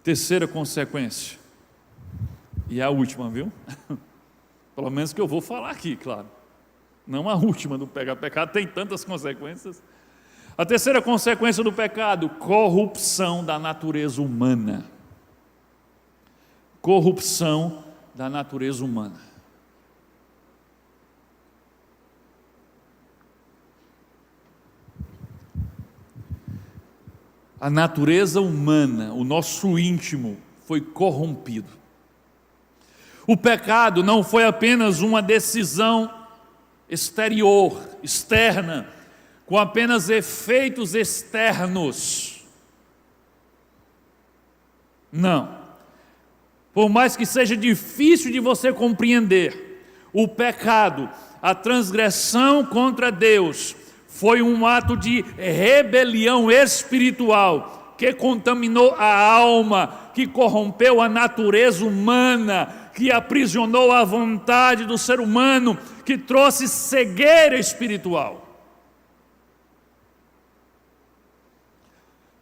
Terceira consequência, e a última, viu? Pelo menos que eu vou falar aqui, claro. Não a última do pecado. O pecado tem tantas consequências. A terceira consequência do pecado: corrupção da natureza humana. Corrupção da natureza humana. A natureza humana, o nosso íntimo, foi corrompido. O pecado não foi apenas uma decisão exterior, externa, com apenas efeitos externos. Não. Por mais que seja difícil de você compreender, o pecado, a transgressão contra Deus, foi um ato de rebelião espiritual que contaminou a alma, que corrompeu a natureza humana, que aprisionou a vontade do ser humano, que trouxe cegueira espiritual.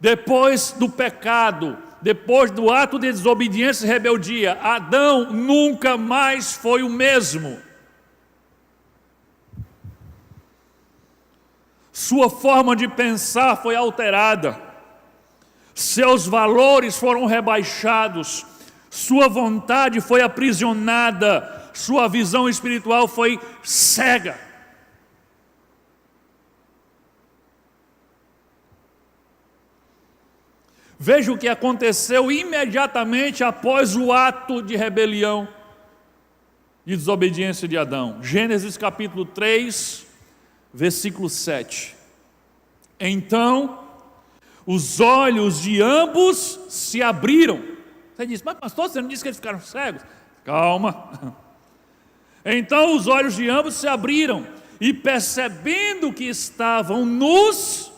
Depois do pecado, depois do ato de desobediência e rebeldia, Adão nunca mais foi o mesmo. Sua forma de pensar foi alterada, seus valores foram rebaixados, sua vontade foi aprisionada, sua visão espiritual foi cega. Veja o que aconteceu imediatamente após o ato de rebelião e desobediência de Adão. Gênesis capítulo 3, versículo 7. Então, os olhos de ambos se abriram. Você diz, mas pastor, você não disse que eles ficaram cegos? Calma. Então os olhos de ambos se abriram, e percebendo que estavam nus,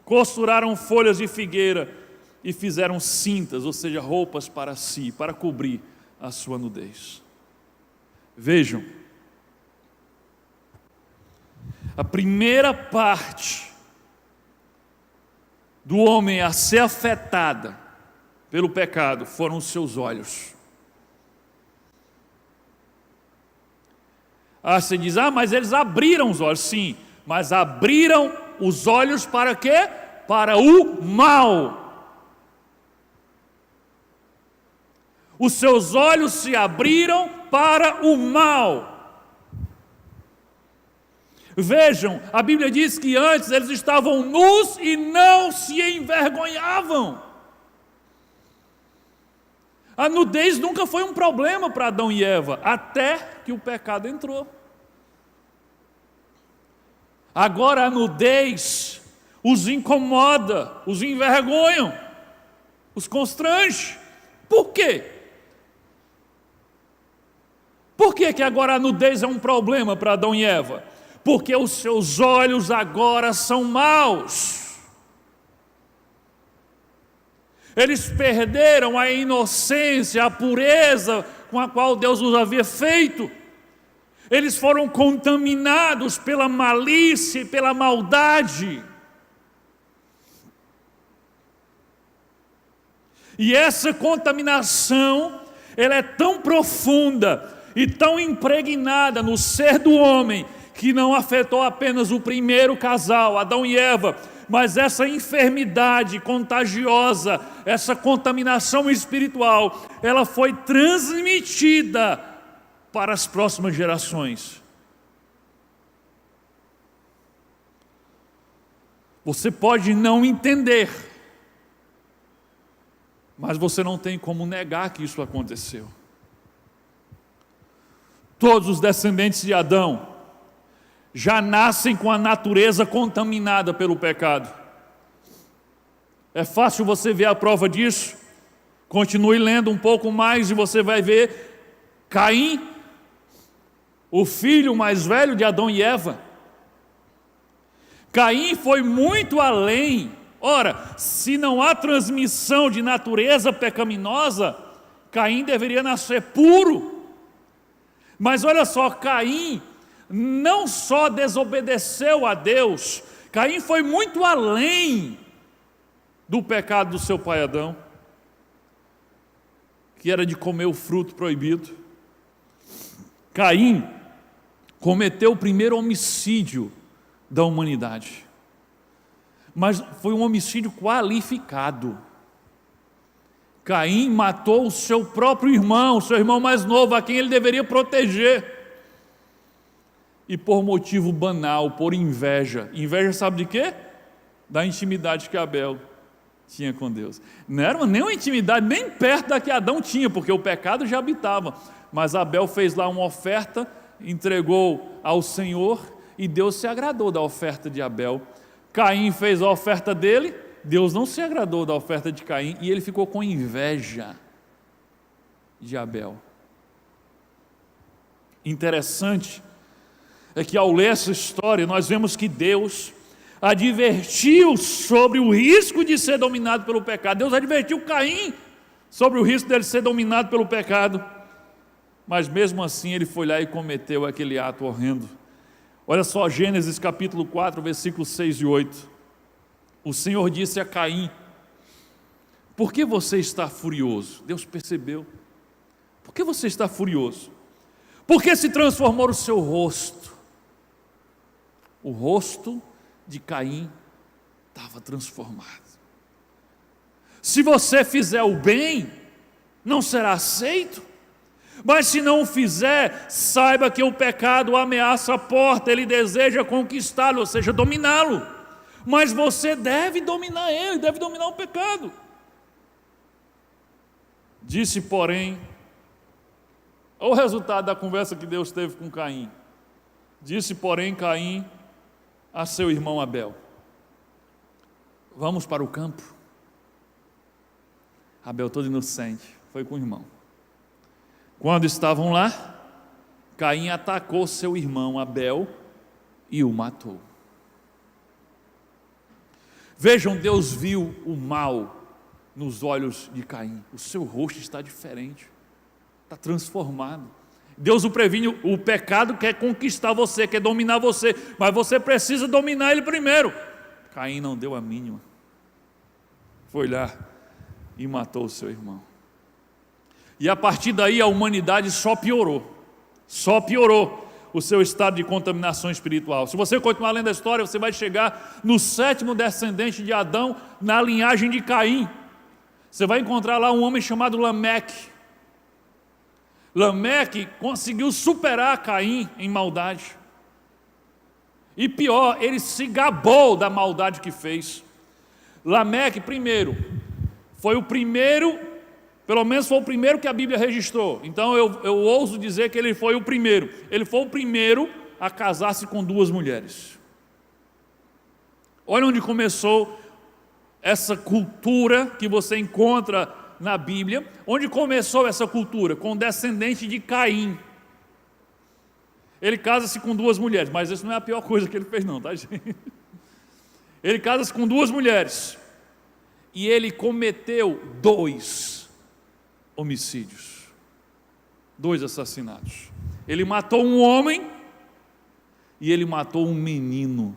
costuraram folhas de figueira e fizeram cintas, ou seja, roupas para si, para cobrir a sua nudez. Vejam, a primeira parte do homem a ser afetada pelo pecado foram os seus olhos. Você diz, mas eles abriram os olhos. Sim, mas abriram os olhos para quê? Para o mal. Os seus olhos se abriram para o mal. Vejam, a Bíblia diz que antes eles estavam nus e não se envergonhavam. A nudez nunca foi um problema para Adão e Eva, até que o pecado entrou. Agora a nudez os incomoda, os envergonham, os constrange. Por quê? Por que que agora a nudez é um problema para Adão e Eva? Porque os seus olhos agora são maus. Eles perderam a inocência, a pureza com a qual Deus os havia feito. Eles foram contaminados pela malícia e pela maldade. E essa contaminação, ela é tão profunda e tão impregnada no ser do homem, que não afetou apenas o primeiro casal, Adão e Eva, mas essa enfermidade contagiosa, essa contaminação espiritual, ela foi transmitida para as próximas gerações. Você pode não entender, mas você não tem como negar que isso aconteceu. Todos os descendentes de Adão já nascem com a natureza contaminada pelo pecado. É fácil você ver a prova disso. Continue lendo um pouco mais e você vai ver Caim, o filho mais velho de Adão e Eva. Caim foi muito além. Ora, se não há transmissão de natureza pecaminosa, Caim deveria nascer puro. Mas olha só, Caim não só desobedeceu a Deus, Caim foi muito além do pecado do seu pai Adão. que era de comer o fruto proibido. Caim cometeu o primeiro homicídio da humanidade, mas foi um homicídio qualificado. Caim matou o seu próprio irmão, seu irmão mais novo, a quem ele deveria proteger, e por motivo banal, por inveja. Inveja sabe de quê? Da intimidade que Abel tinha com Deus. Não era nem uma intimidade, nem perto da que Adão tinha, porque o pecado já habitava, mas Abel fez lá uma oferta, entregou ao Senhor, e Deus se agradou da oferta de Abel. Caim fez a oferta dele, Deus não se agradou da oferta de Caim, e ele ficou com inveja de Abel. Interessante é que ao ler essa história, nós vemos que Deus advertiu sobre o risco de ser dominado pelo pecado. Deus advertiu Caim sobre o risco dele ser dominado pelo pecado, mas mesmo assim ele foi lá e cometeu aquele ato horrendo. Olha só, Gênesis capítulo 4, versículos 6 e 8. O Senhor disse a Caim: por que você está furioso? Deus percebeu. Por que você está furioso? Por que se transformou o seu rosto? O rosto de Caim estava transformado. Se você fizer o bem, não será aceito, mas se não o fizer, saiba que o pecado ameaça a porta, ele deseja conquistá-lo, ou seja, dominá-lo, mas você deve dominar ele, deve dominar o pecado. Disse, porém, olha o resultado da conversa que Deus teve com Caim. Disse, porém, Caim a seu irmão Abel: vamos para o campo. Abel, todo inocente, foi com o irmão. Quando estavam lá, Caim atacou seu irmão Abel e o matou. Vejam, Deus viu o mal nos olhos de Caim. O seu rosto está diferente, está transformado. Deus o previne, o pecado quer conquistar você, quer dominar você, mas você precisa dominar ele primeiro. Caim não deu a mínima, foi lá e matou o seu irmão. E a partir daí a humanidade só piorou o seu estado de contaminação espiritual. Se você continuar lendo a história, você vai chegar no 7º descendente de Adão, na linhagem de Caim. Você vai encontrar lá um homem chamado Lameque. Lameque conseguiu superar Caim em maldade, e pior, ele se gabou da maldade que fez. Lameque, primeiro, foi o primeiro, pelo menos foi o primeiro que a Bíblia registrou, então eu ouso dizer que ele foi o primeiro a casar-se com 2 mulheres. Olha onde começou essa cultura que você encontra na Bíblia. Onde começou essa cultura? Com o descendente de Caim. Ele casa-se com 2 mulheres, mas isso não é a pior coisa que ele fez não, tá, gente? Ele casa-se com 2 mulheres, e ele cometeu 2 homicídios, 2 assassinatos. Ele matou um homem e ele matou um menino.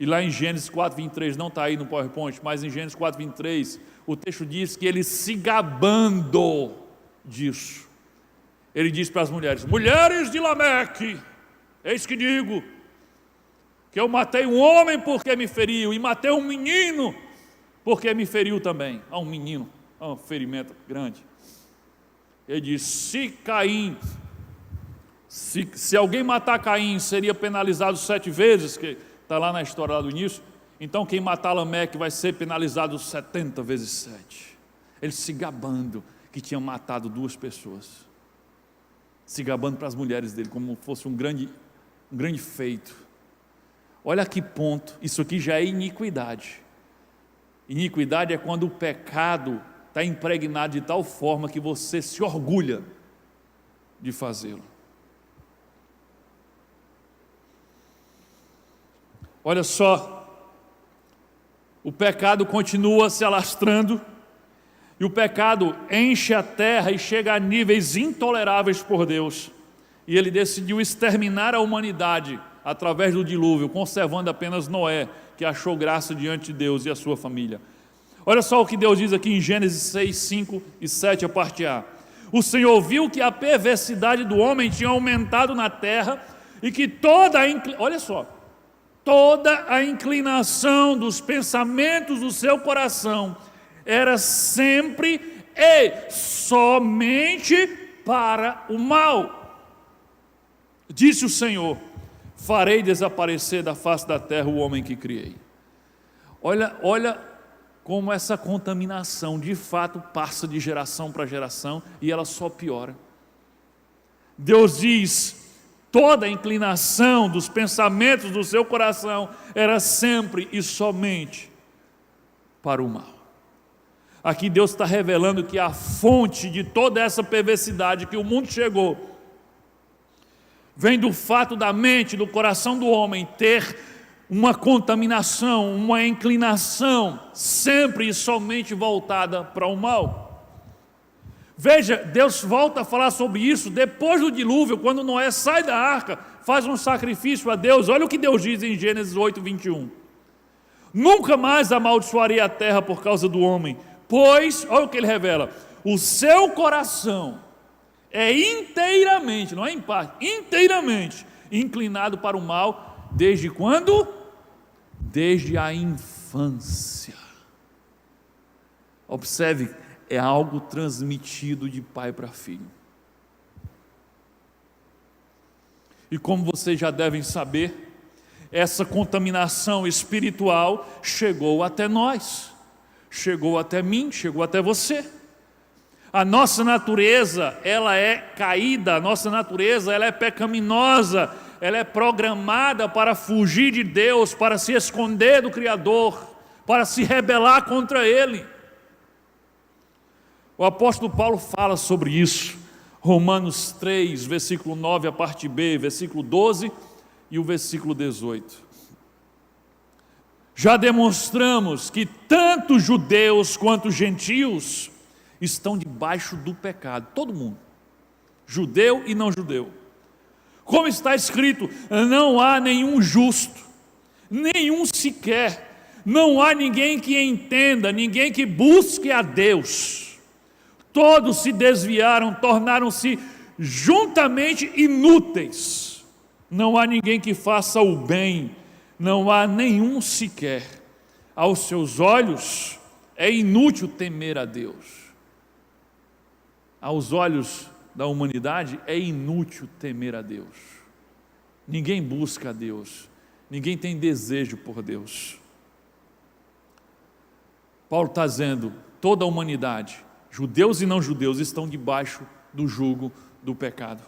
E lá em Gênesis 4:23, não está aí no PowerPoint, mas em Gênesis 4:23, o texto diz que ele, se gabando disso, ele diz para as mulheres: mulheres de Lameque, eis que digo que eu matei um homem porque me feriu, e matei um menino porque me feriu também. Um menino, um ferimento grande. Ele diz: se alguém matar Caim, seria penalizado 7 vezes, que está lá na história lá do início. Então quem matar Lameque vai ser penalizado 70 vezes 7. Ele se gabando que tinha matado 2 pessoas, se gabando para as mulheres dele, como fosse um grande feito. Olha a que ponto, isso aqui já é iniquidade. Iniquidade é quando o pecado está impregnado de tal forma que você se orgulha de fazê-lo. Olha só, o pecado continua se alastrando, e o pecado enche a terra e chega a níveis intoleráveis por Deus, e ele decidiu exterminar a humanidade através do dilúvio, conservando apenas Noé, que achou graça diante de Deus, e a sua família. Olha só o que Deus diz aqui em Gênesis 6, 5 e 7, a parte A. O Senhor viu que a perversidade do homem tinha aumentado na terra e que toda a inclinação dos pensamentos do seu coração era sempre e somente para o mal. Disse o Senhor: farei desaparecer da face da terra o homem que criei. Olha como essa contaminação de fato passa de geração para geração e ela só piora. Deus diz: toda a inclinação dos pensamentos do seu coração era sempre e somente para o mal. Aqui Deus está revelando que a fonte de toda essa perversidade que o mundo chegou vem do fato da mente, do coração do homem ter uma contaminação, uma inclinação sempre e somente voltada para o mal. Veja, Deus volta a falar sobre isso depois do dilúvio, quando Noé sai da arca, faz um sacrifício a Deus. Olha o que Deus diz em Gênesis 8, 21. Nunca mais amaldiçoarei a terra por causa do homem, pois, olha o que ele revela, o seu coração é inteiramente, não é em parte, inteiramente inclinado para o mal. Desde quando? Desde a infância. Observe, é algo transmitido de pai para filho. E como vocês já devem saber, essa contaminação espiritual chegou até nós, chegou até mim, chegou até você. A nossa natureza, ela é caída, a nossa natureza, ela é pecaminosa, ela é programada para fugir de Deus, para se esconder do Criador, para se rebelar contra Ele. O apóstolo Paulo fala sobre isso, Romanos 3, versículo 9, a parte B, versículo 12 e o versículo 18. Já demonstramos que tanto judeus quanto gentios estão debaixo do pecado, todo mundo, judeu e não judeu. Como está escrito, não há nenhum justo, nenhum sequer, não há ninguém que entenda, ninguém que busque a Deus. Todos se desviaram, tornaram-se juntamente inúteis. Não há ninguém que faça o bem, não há nenhum sequer. Aos seus olhos é inútil temer a Deus. Aos olhos da humanidade é inútil temer a Deus. Ninguém busca a Deus, ninguém tem desejo por Deus. Paulo está dizendo, toda a humanidade, judeus e não judeus, estão debaixo do jugo do pecado.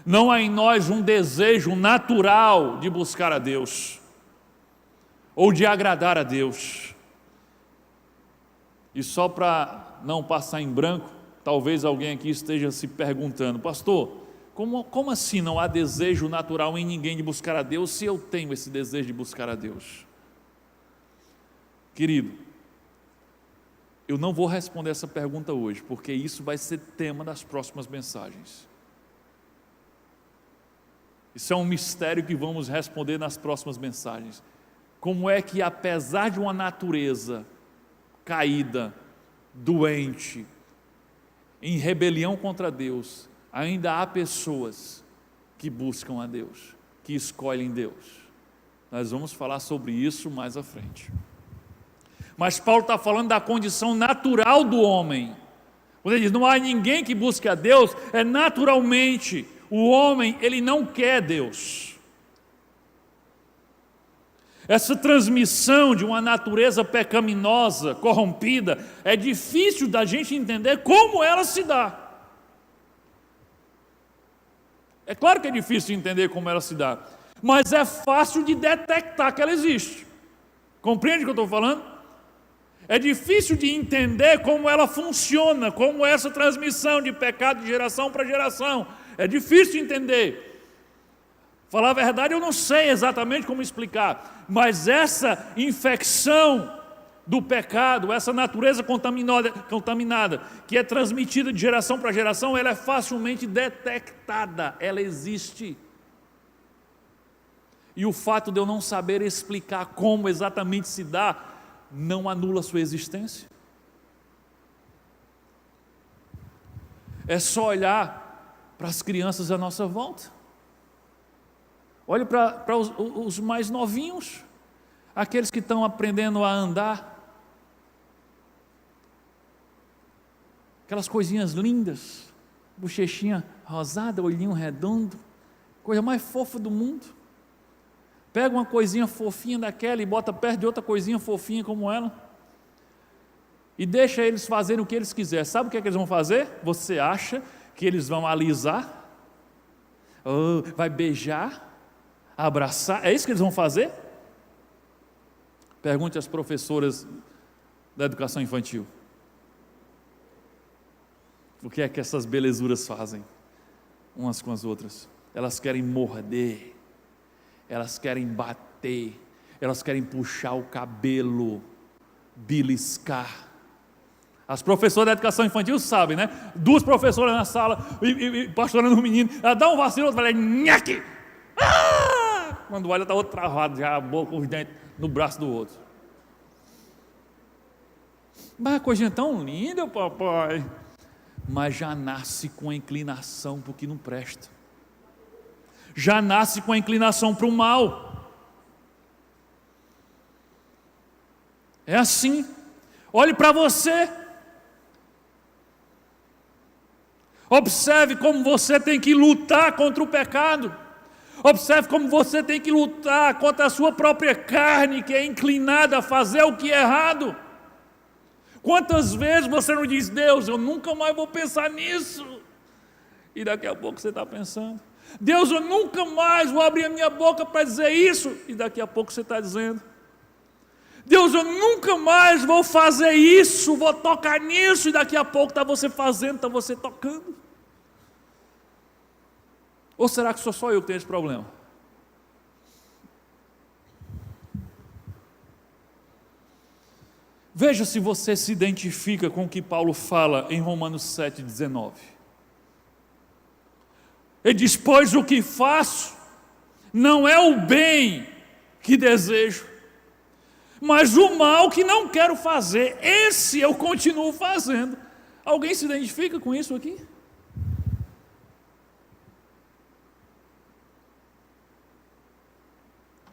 Não há em nós um desejo natural de buscar a Deus, ou de agradar a Deus. E só para não passar em branco, talvez alguém aqui esteja se perguntando, pastor, como assim não há desejo natural em ninguém de buscar a Deus, se eu tenho esse desejo de buscar a Deus? Querido, eu não vou responder essa pergunta hoje, porque isso vai ser tema das próximas mensagens. Isso é um mistério que vamos responder nas próximas mensagens. Como é que, apesar de uma natureza caída, doente, em rebelião contra Deus, ainda há pessoas que buscam a Deus, que escolhem Deus. Nós vamos falar sobre isso mais à frente. Mas Paulo está falando da condição natural do homem. Quando ele diz, não há ninguém que busque a Deus, é naturalmente, o homem, ele não quer Deus. Essa transmissão de uma natureza pecaminosa, corrompida, é difícil da gente entender como ela se dá. É claro que é difícil entender como ela se dá, mas é fácil de detectar que ela existe. Compreende o que eu estou falando? É difícil de entender como ela funciona, como essa transmissão de pecado de geração para geração. É difícil de entender. Falar a verdade, eu não sei exatamente como explicar, mas essa infecção do pecado, essa natureza contaminada, que é transmitida de geração para geração, ela é facilmente detectada, ela existe. E o fato de eu não saber explicar como exatamente se dá, não anula a sua existência. É só olhar para as crianças à nossa volta. Olhe para os mais novinhos, aqueles que estão aprendendo a andar. Aquelas coisinhas lindas, bochechinha rosada, olhinho redondo, coisa mais fofa do mundo. Pega uma coisinha fofinha daquela e bota perto de outra coisinha fofinha como ela, e deixa eles fazerem o que eles quiserem. Sabe o que é que eles vão fazer? Você acha que eles vão alisar? Vai beijar? Abraçar? É isso que eles vão fazer? Pergunte às professoras da educação infantil. O que é que essas belezuras fazem umas com as outras? Elas querem morder, elas querem bater, elas querem puxar o cabelo, beliscar. As professoras da educação infantil sabem, né? 2 professoras na sala e pastorando o menino, ela dá um vacilo, outra fala, nhaque! Quando olha, está outro travado, já a boca, os dentes no braço do outro. Mas a coisinha tão linda, papai. Mas já nasce com a inclinação para o que não presta. Já nasce com a inclinação para o mal. É assim. Olhe para você. Observe como você tem que lutar contra o pecado. Observe como você tem que lutar contra a sua própria carne, que é inclinada a fazer o que é errado. Quantas vezes você não diz, Deus, eu nunca mais vou pensar nisso, e daqui a pouco você está pensando. Deus, eu nunca mais vou abrir a minha boca para dizer isso, e daqui a pouco você está dizendo. Deus, eu nunca mais vou fazer isso, vou tocar nisso, e daqui a pouco está você fazendo, está você tocando. Ou será que sou só eu que tenho esse problema? Veja se você se identifica com o que Paulo fala em Romanos 7,19. Ele diz, pois o que faço não é o bem que desejo, mas o mal que não quero fazer, esse eu continuo fazendo. Alguém se identifica com isso aqui?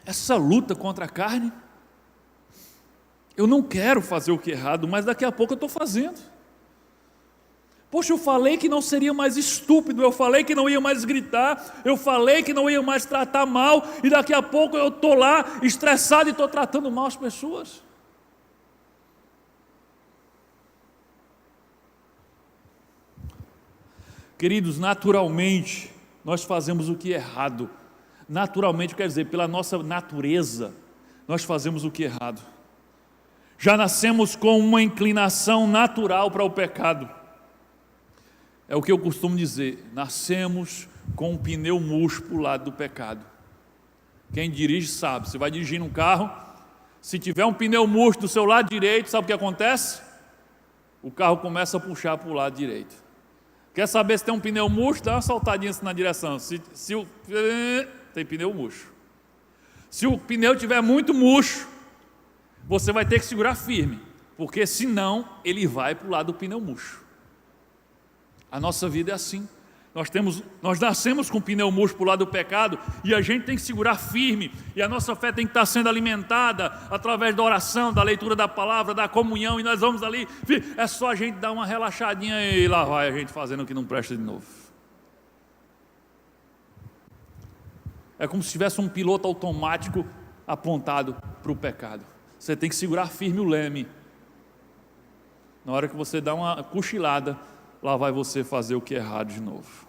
Essa luta contra a carne, eu não quero fazer o que é errado, mas daqui a pouco eu estou fazendo. Poxa, eu falei que não seria mais estúpido, eu falei que não ia mais gritar, eu falei que não ia mais tratar mal, e daqui a pouco eu estou lá estressado e estou tratando mal as pessoas. Queridos, naturalmente nós fazemos o que é errado. Naturalmente quer dizer, pela nossa natureza, nós fazemos o que é errado. Já nascemos com uma inclinação natural para o pecado. É o que eu costumo dizer, nascemos com um pneu murcho para o lado do pecado. Quem dirige sabe, você vai dirigir um carro, se tiver um pneu murcho do seu lado direito, sabe o que acontece? O carro começa a puxar para o lado direito. Quer saber se tem um pneu murcho? Dá uma soltadinha assim na direção. Tem pneu murcho. Se o pneu tiver muito murcho, você vai ter que segurar firme, porque senão ele vai para o lado do pneu murcho. A nossa vida é assim. Nós nascemos com o pneu murcho para o lado do pecado, e a gente tem que segurar firme, e a nossa fé tem que estar sendo alimentada através da oração, da leitura da palavra, da comunhão, e nós vamos ali, é só a gente dar uma relaxadinha e lá vai a gente fazendo o que não presta de novo. É como se tivesse um piloto automático apontado para o pecado. Você tem que segurar firme o leme. Na hora que você dá uma cochilada, lá vai você fazer o que é errado de novo.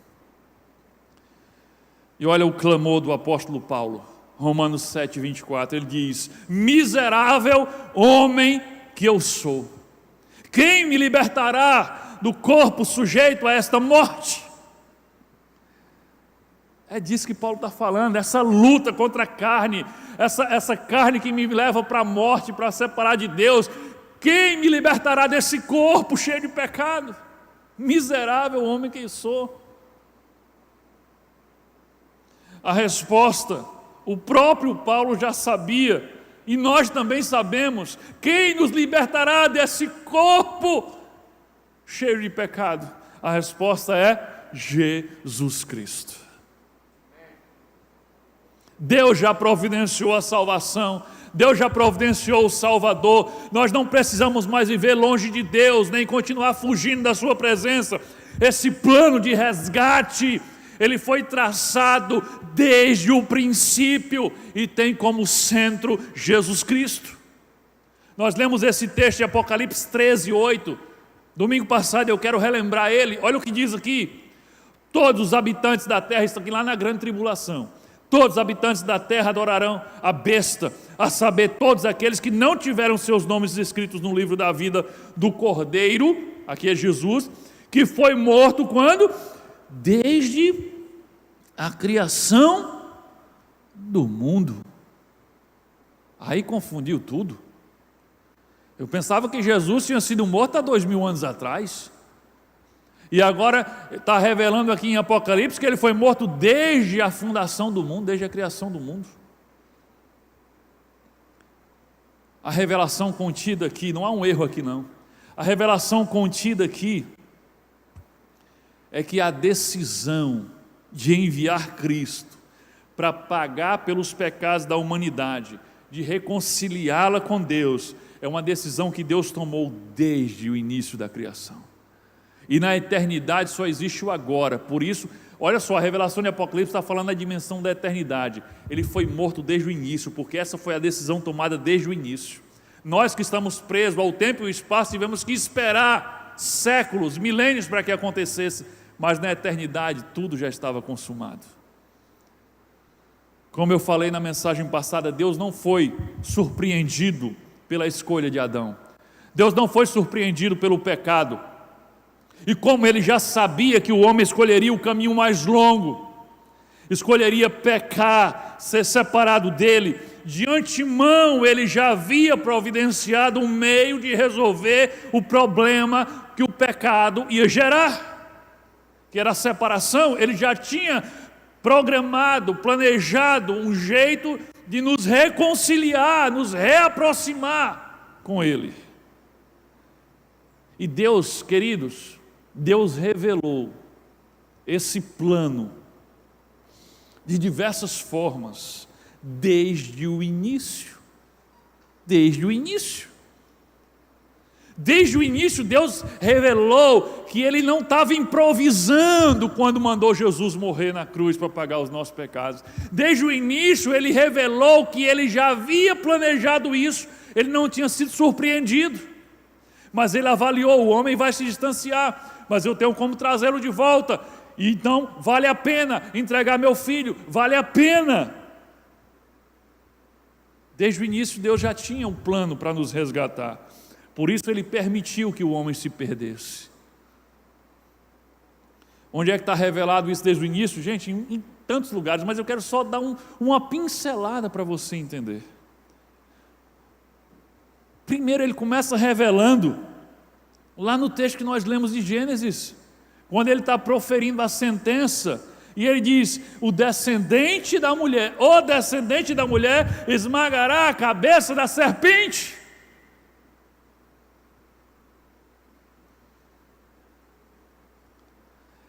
E olha o clamor do apóstolo Paulo, Romanos 7,24, ele diz, miserável homem que eu sou, quem me libertará do corpo sujeito a esta morte? É disso que Paulo está falando, essa luta contra a carne, essa carne que me leva para a morte, para separar de Deus. Quem me libertará desse corpo cheio de pecado? Miserável homem que eu sou. A resposta, o próprio Paulo já sabia E nós também sabemos quem nos libertará desse corpo cheio de pecado. A resposta é Jesus Cristo. Deus já providenciou a salvação, Deus já providenciou o Salvador. Nós não precisamos mais viver longe de Deus, nem continuar fugindo da sua presença. Esse plano de resgate, ele foi traçado desde o princípio e tem como centro Jesus Cristo. Nós lemos esse texto de Apocalipse 13:8. Domingo passado eu quero relembrar ele. Olha o que diz aqui: todos os habitantes da terra, estão aqui lá na grande tribulação, todos os habitantes da terra adorarão a besta, a saber, todos aqueles que não tiveram seus nomes escritos no livro da vida do Cordeiro, aqui é Jesus, que foi morto quando? Desde a criação do mundo. Aí confundiu tudo. Eu pensava que Jesus tinha sido morto há 2000 anos atrás. E agora está revelando aqui em Apocalipse que ele foi morto desde a fundação do mundo, desde a criação do mundo. A revelação contida aqui, não há um erro aqui não. A revelação contida aqui é que a decisão de enviar Cristo para pagar pelos pecados da humanidade, de reconciliá-la com Deus, é uma decisão que Deus tomou desde o início da criação. E na eternidade só existe o agora. Por isso, olha só, a revelação de Apocalipse está falando da dimensão da eternidade. Ele foi morto desde o início, porque essa foi a decisão tomada desde o início. Nós que estamos presos ao tempo e ao espaço, tivemos que esperar séculos, milênios para que acontecesse, mas na eternidade tudo já estava consumado. Como eu falei na mensagem passada, Deus não foi surpreendido pela escolha de Adão. Deus não foi surpreendido pelo pecado. E como ele já sabia que o homem escolheria o caminho mais longo, escolheria pecar, ser separado dele, de antemão ele já havia providenciado um meio de resolver o problema que o pecado ia gerar, que era a separação. Ele já tinha programado, planejado um jeito de nos reconciliar, nos reaproximar com ele. E Deus, queridos, Deus revelou esse plano de diversas formas, desde o início. Desde o início. Desde o início Deus revelou que Ele não estava improvisando quando mandou Jesus morrer na cruz para pagar os nossos pecados. Desde o início Ele revelou que Ele já havia planejado isso, Ele não tinha sido surpreendido. Mas Ele avaliou: o homem vai se distanciar, mas eu tenho como trazê-lo de volta. Então vale a pena entregar meu filho, vale a pena. Desde o início Deus já tinha um plano para nos resgatar. Por isso Ele permitiu que o homem se perdesse. Onde é que está revelado isso desde o início? Gente, em tantos lugares, mas eu quero só dar uma pincelada para você entender. Primeiro Ele começa revelando lá no texto que nós lemos de Gênesis, quando Ele está proferindo a sentença, e Ele diz: o descendente da mulher esmagará a cabeça da serpente.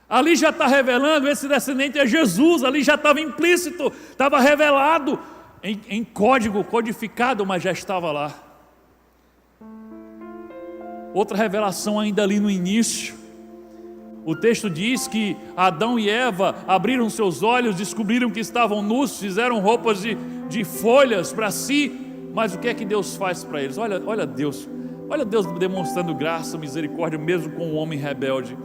Ali já está revelando, esse descendente é Jesus, ali já estava implícito, estava revelado, em código, codificado, mas já estava lá. Outra revelação ainda ali no início, o texto diz que Adão e Eva abriram seus olhos, descobriram que estavam nus, fizeram roupas de folhas para si, mas o que é que Deus faz para eles? Olha Deus demonstrando graça, misericórdia, mesmo com o homem rebelde.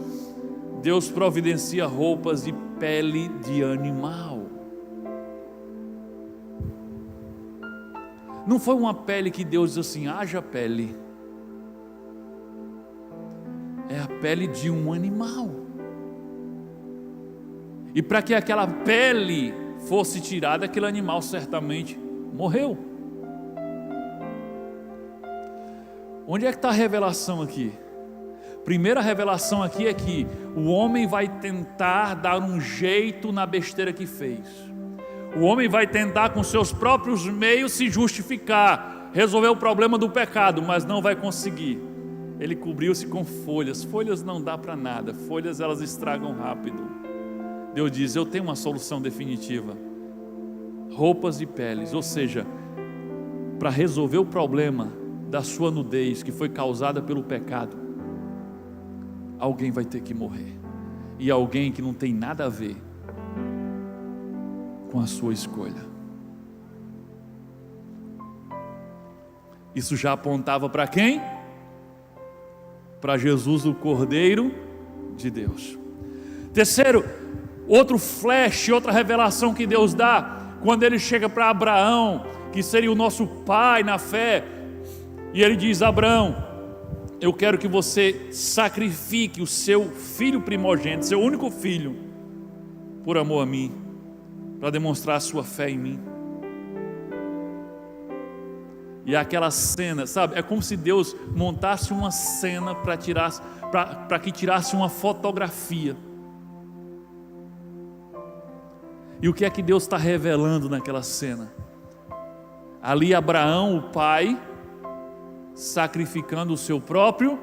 Deus providencia roupas de pele de animal. Não foi uma pele que Deus diz assim: haja pele. É a pele de um animal. E para que aquela pele fosse tirada, aquele animal certamente morreu. Onde é que está a revelação aqui? Primeira revelação aqui é que o homem vai tentar dar um jeito na besteira que fez. O homem vai tentar com seus próprios meios se justificar, resolver o problema do pecado, mas não vai conseguir. Ele cobriu-se com folhas. Folhas não dá para nada. Folhas, elas estragam rápido. Deus diz: eu tenho uma solução definitiva. Roupas de peles, ou seja, para resolver o problema da sua nudez que foi causada pelo pecado, alguém vai ter que morrer. E alguém que não tem nada a ver com a sua escolha. Isso já apontava para quem? Para Jesus, o Cordeiro de Deus. Terceiro, outro flash, outra revelação que Deus dá, quando Ele chega para Abraão, que seria o nosso pai na fé, e Ele diz: Abraão, eu quero que você sacrifique o seu filho primogênito, seu único filho, por amor a mim, para demonstrar a sua fé em mim. E aquela cena, sabe, é como se Deus montasse uma cena para que tirasse uma fotografia. E o que é que Deus está revelando naquela cena? Ali Abraão, o pai, sacrificando o seu próprio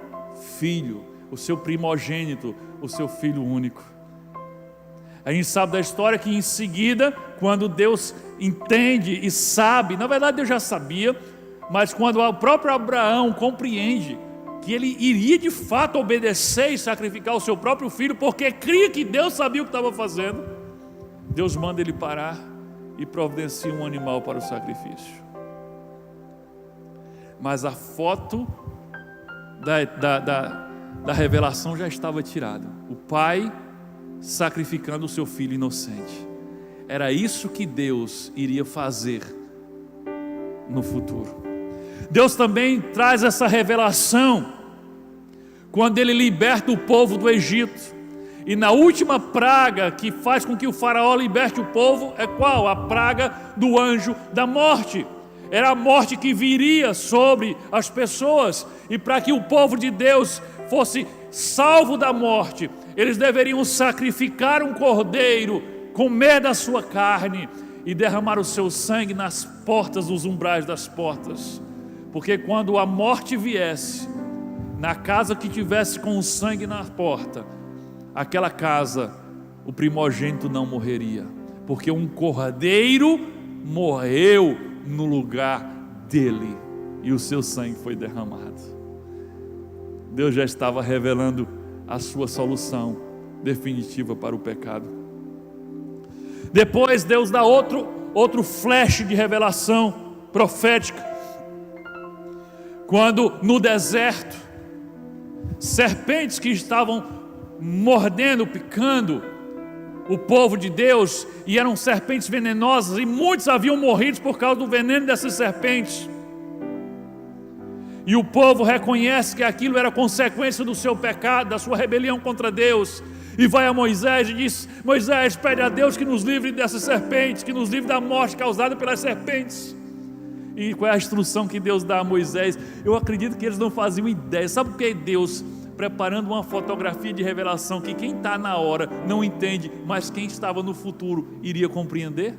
filho, o seu primogênito, o seu filho único. A gente sabe da história que em seguida, quando Deus entende e sabe, na verdade Deus já sabia, mas quando o próprio Abraão compreende que ele iria de fato obedecer e sacrificar o seu próprio filho, porque cria que Deus sabia o que estava fazendo, Deus manda ele parar e providencia um animal para o sacrifício. Mas a foto da revelação já estava tirada. O pai sacrificando o seu filho inocente. Era isso que Deus iria fazer no futuro. Deus também traz essa revelação quando Ele liberta o povo do Egito. E na última praga que faz com que o faraó liberte o povo é qual? A praga do anjo da morte. Era a morte que viria sobre as pessoas. E para que o povo de Deus fosse salvo da morte, eles deveriam sacrificar um cordeiro, comer da sua carne e derramar o seu sangue nas portas, nos umbrais das portas. Porque quando a morte viesse, na casa que tivesse com o sangue na porta, aquela casa, o primogênito não morreria, porque um cordeiro morreu no lugar dele e o seu sangue foi derramado. Deus já estava revelando a sua solução definitiva para o pecado. Depois Deus dá outro flash de revelação profética, quando no deserto serpentes que estavam mordendo, picando o povo de Deus, e eram serpentes venenosas, e muitos haviam morrido por causa do veneno dessas serpentes, e o povo reconhece que aquilo era consequência do seu pecado, da sua rebelião contra Deus, e vai a Moisés e diz: Moisés, pede a Deus que nos livre dessas serpentes, que nos livre da morte causada pelas serpentes. E qual é a instrução que Deus dá a Moisés? Eu acredito que eles não faziam ideia. Sabe por que Deus, preparando uma fotografia de revelação que quem está na hora não entende, mas quem estava no futuro iria compreender?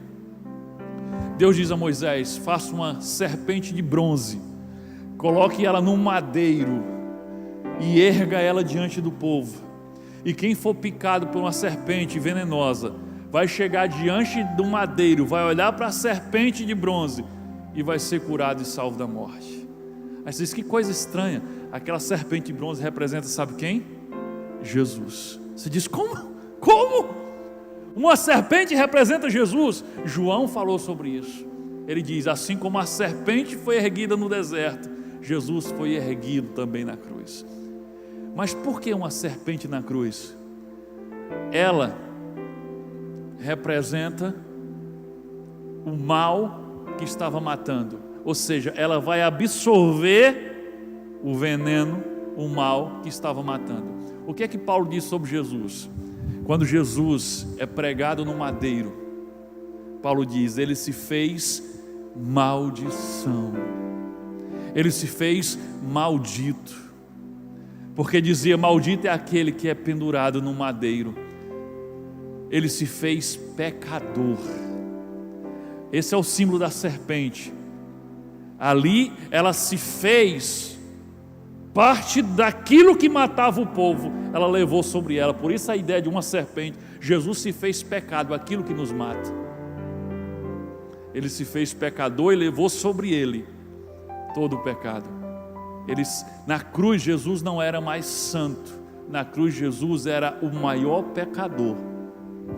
Deus diz a Moisés: faça uma serpente de bronze, coloque ela num madeiro e erga ela diante do povo, e quem for picado por uma serpente venenosa vai chegar diante do madeiro, vai olhar para a serpente de bronze e vai ser curado e salvo da morte. Aí você diz: que coisa estranha, aquela serpente de bronze representa, sabe quem? Jesus. Você diz: como? Uma serpente representa Jesus? João falou sobre isso. Ele diz: assim como a serpente foi erguida no deserto, Jesus foi erguido também na cruz. Mas por que uma serpente na cruz? Ela representa o mal que estava matando, ou seja, ela vai absorver o veneno, o mal que estava matando. O que é que Paulo diz sobre Jesus? Quando Jesus é pregado no madeiro, Paulo diz: ele se fez maldição, ele se fez maldito, porque dizia: maldito é aquele que é pendurado no madeiro. Ele se fez pecador. esse é o símbolo da serpente. Ali ela se fez parte daquilo que matava o povo, ela levou sobre ela. Por isso a ideia de uma serpente. Jesus se fez pecado, aquilo que nos mata. Ele se fez pecador e levou sobre ele todo o pecado. Na cruz Jesus não era mais santo, na cruz Jesus era o maior pecador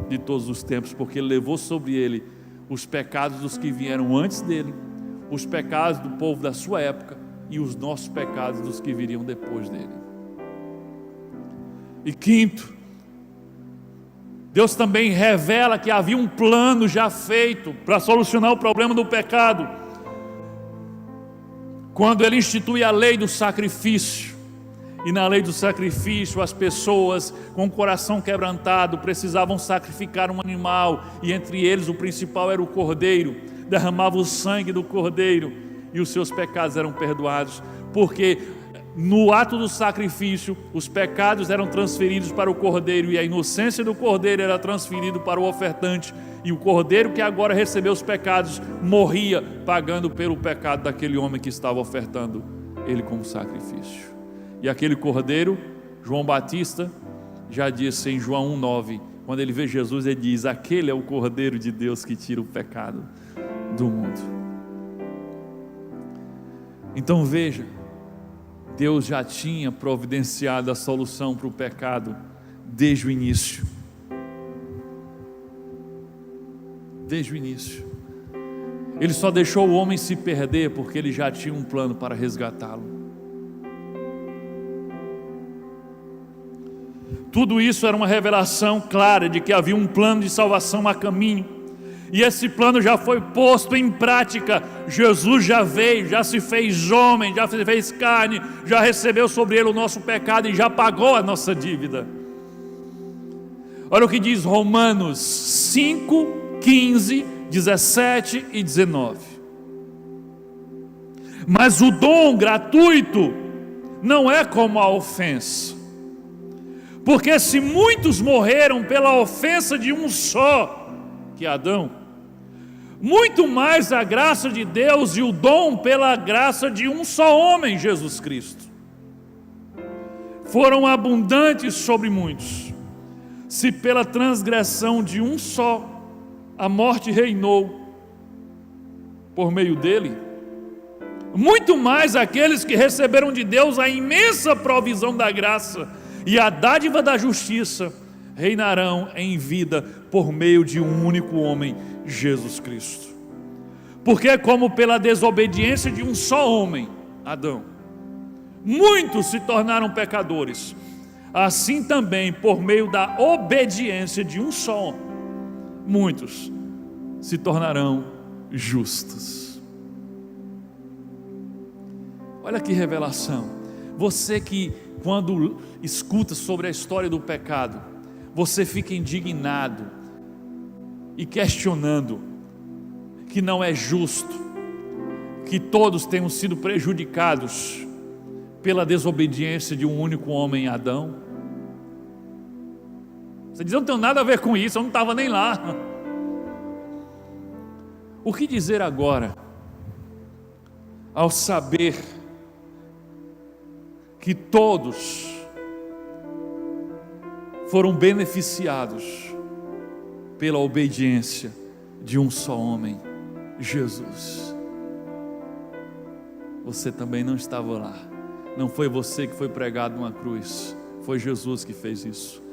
de todos os tempos, porque ele levou sobre ele os pecados dos que vieram antes dele, os pecados do povo da sua época e os nossos pecados dos que viriam depois dele. E quinto, Deus também revela que havia um plano já feito para solucionar o problema do pecado, quando Ele institui a lei do sacrifício. E na lei do sacrifício, as pessoas com o coração quebrantado precisavam sacrificar um animal, e entre eles o principal era o cordeiro. Derramava o sangue do cordeiro e os seus pecados eram perdoados, porque no ato do sacrifício os pecados eram transferidos para o cordeiro e a inocência do cordeiro era transferida para o ofertante, e o cordeiro que agora recebeu os pecados morria pagando pelo pecado daquele homem que estava ofertando ele como sacrifício. E aquele cordeiro, João Batista já disse em João 1,9, quando ele vê Jesus, ele diz: aquele é o cordeiro de Deus que tira o pecado do mundo. Então veja, Deus já tinha providenciado a solução para o pecado desde o início. Desde o início. Ele só deixou o homem se perder porque ele já tinha um plano para resgatá-lo. Tudo isso era uma revelação clara de que havia um plano de salvação a caminho, e esse plano já foi posto em prática. Jesus já veio, já se fez homem, já se fez carne, já recebeu sobre ele o nosso pecado e já pagou a nossa dívida. Olha o que diz Romanos 5, 15, 17 e 19. Mas o dom gratuito não é como a ofensa, porque se muitos morreram pela ofensa de um só, que é Adão, muito mais a graça de Deus e o dom pela graça de um só homem, Jesus Cristo, foram abundantes sobre muitos. Se pela transgressão de um só a morte reinou por meio dele, muito mais aqueles que receberam de Deus a imensa provisão da graça e a dádiva da justiça reinarão em vida por meio de um único homem, Jesus Cristo. Porque como pela desobediência de um só homem, Adão, muitos se tornaram pecadores, assim também por meio da obediência de um só homem, muitos se tornarão justos. Olha que revelação. Você que quando escuta sobre a história do pecado, você fica indignado e questionando que não é justo que todos tenham sido prejudicados pela desobediência de um único homem, Adão. Você diz: eu não tenho nada a ver com isso, eu não estava nem lá. O que dizer agora ao saber que todos foram beneficiados pela obediência de um só homem, Jesus? Você também não estava lá, não foi você que foi pregado numa cruz, foi Jesus que fez isso.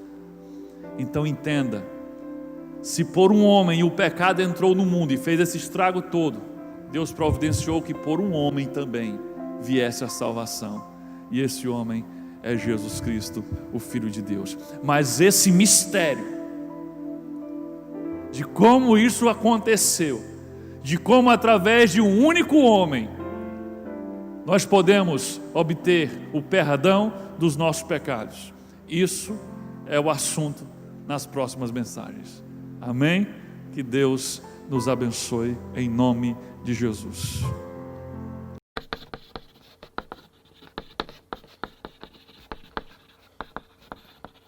Então entenda, se por um homem o pecado entrou no mundo e fez esse estrago todo, Deus providenciou que por um homem também viesse a salvação, e esse homem é Jesus Cristo, o Filho de Deus. Mas esse mistério de como isso aconteceu, de como através de um único homem nós podemos obter o perdão dos nossos pecados, isso é o assunto nas próximas mensagens. Amém? Que Deus nos abençoe em nome de Jesus.